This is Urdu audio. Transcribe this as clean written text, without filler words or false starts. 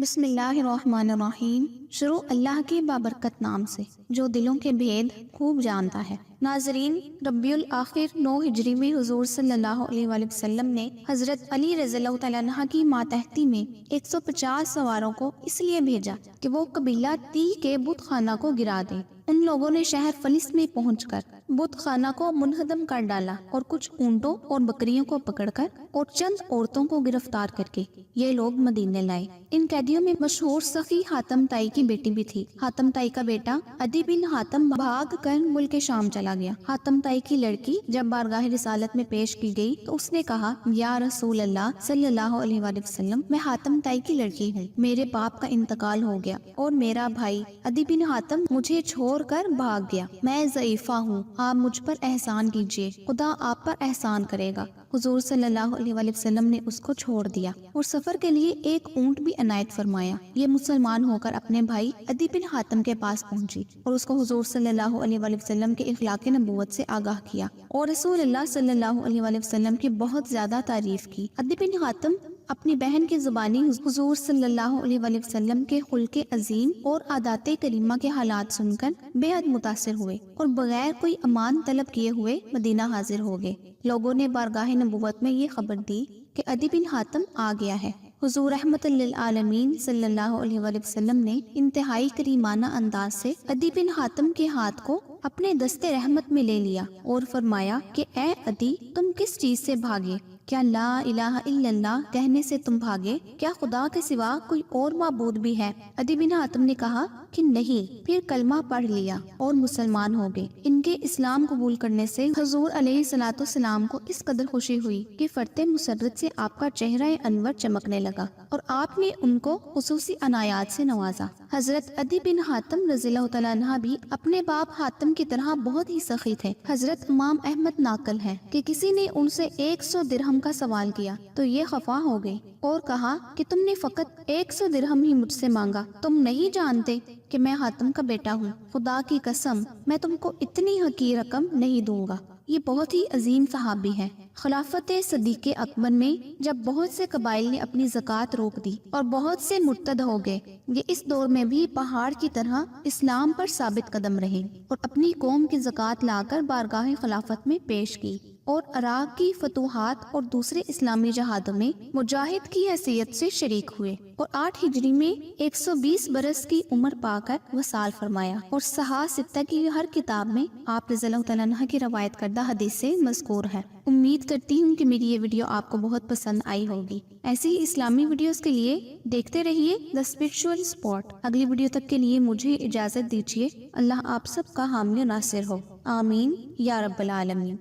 بسم اللہ الرحمن الرحیم۔ شروع اللہ کے بابرکت نام سے جو دلوں کے بھید خوب جانتا ہے۔ ناظرین، ربیع الاخر 9 ہجری میں حضور صلی اللہ علیہ وآلہ وسلم نے حضرت علی رضی اللہ تعالیٰ عنہ کی ماتحتی میں 150 سواروں کو اس لیے بھیجا کہ وہ قبیلہ تی کے بت خانہ کو گرا دیں۔ ان لوگوں نے شہر فلس میں پہنچ کر بت خانہ کو منہدم کر ڈالا اور کچھ اونٹوں اور بکریوں کو پکڑ کر اور چند عورتوں کو گرفتار کر کے یہ لوگ مدینے لائے۔ ان قیدیوں میں مشہور سخی حاتم طائی کی بیٹی بھی تھی۔ حاتم طائی کا بیٹا عدی بن حاتم بھاگ کر ملک شام چلا گیا۔ حاتم طائی کی لڑکی جب بارگاہ رسالت میں پیش کی گئی تو اس نے کہا، یا رسول اللہ صلی اللہ علیہ وآلہ وسلم، میں حاتم طائی کی لڑکی ہوں، میرے باپ کا انتقال ہو گیا اور میرا بھائی عدی بن حاتم مجھے چھوڑ کر بھاگ گیا، میں ضعیفہ ہوں، آپ مجھ پر احسان کیجیے، خدا آپ پر احسان کرے گا۔ حضور صلی اللہ علیہ وآلہ وسلم نے اس کو چھوڑ دیا اور سفر کے لیے ایک اونٹ بھی عنایت فرمایا۔ یہ مسلمان ہو کر اپنے بھائی عدی بن حاتم کے پاس پہنچی اور اس کو حضور صلی اللہ علیہ وآلہ وسلم کے اخلاق نبوت سے آگاہ کیا اور رسول اللہ صلی اللہ علیہ وآلہ وسلم کی بہت زیادہ تعریف کی۔ عدی بن حاتم اپنی بہن کی زبانی حضور صلی اللہ علیہ وآلہ وسلم کے خلق عظیم اور عادات کریمہ کے حالات سن کر بے حد متاثر ہوئے اور بغیر کوئی امان طلب کیے ہوئے مدینہ حاضر ہو گئے۔ لوگوں نے بارگاہ نبوت میں یہ خبر دی کہ عدی بن حاتم آ گیا ہے۔ حضور رحمت للعالمین صلی اللہ علیہ وآلہ وسلم نے انتہائی کریمانہ انداز سے عدی بن حاتم کے ہاتھ کو اپنے دستے رحمت میں لے لیا اور فرمایا کہ اے عدی، تم کس چیز سے بھاگے؟ کیا لا الہ الا اللہ کہنے سے تم بھاگے؟ کیا خدا کے سوا کوئی اور معبود بھی ہے؟ عدی بن حاتم نے کہا کہ نہیں، پھر کلمہ پڑھ لیا اور مسلمان ہو گئے۔ ان کے اسلام قبول کرنے سے حضور علیہ الصلوۃ والسلام کو اس قدر خوشی ہوئی کہ فرط مسرت سے آپ کا چہرہ انور چمکنے لگا اور آپ نے ان کو خصوصی عنایات سے نوازا۔ حضرت عدی بن حاتم رضی اللہ تعالیٰ عنہ بھی اپنے باپ حاتم کی طرح بہت ہی سخی تھے۔ حضرت امام احمد ناقل ہے کہ کسی نے ان سے 100 درہم کا سوال کیا تو یہ خفا ہو گئی اور کہا کہ تم نے فقط 100 درہم ہی مجھ سے مانگا، تم نہیں جانتے کہ میں حاتم کا بیٹا ہوں، خدا کی قسم میں تم کو اتنی حقیر رقم نہیں دوں گا۔ یہ بہت ہی عظیم صحابی ہے۔ خلافت صدیق اکبر میں جب بہت سے قبائل نے اپنی زکوٰۃ روک دی اور بہت سے مرتد ہو گئے، یہ اس دور میں بھی پہاڑ کی طرح اسلام پر ثابت قدم رہے اور اپنی قوم کی زکوٰۃ لا کر بارگاہ خلافت میں پیش کی اور عراق کی فتوحات اور دوسرے اسلامی جہادوں میں مجاہد کی حیثیت سے شریک ہوئے اور 8 ہجری میں 120 برس کی عمر پا کر وصال فرمایا اور صحاح ستہ کی ہر کتاب میں آپ رضی اللہ تعالیٰ عنہ کی روایت کردہ حدیث سے مذکور ہے۔ امید کرتی ہوں کہ میری یہ ویڈیو آپ کو بہت پسند آئی ہوگی۔ ایسی ہی اسلامی ویڈیوز کے لیے دیکھتے رہیے دا اسپرچوئل اسپاٹ۔ اگلی ویڈیو تک کے لیے مجھے اجازت دیجیے۔ اللہ آپ سب کا حامی و ناصر ہو، آمین یا رب العالمین۔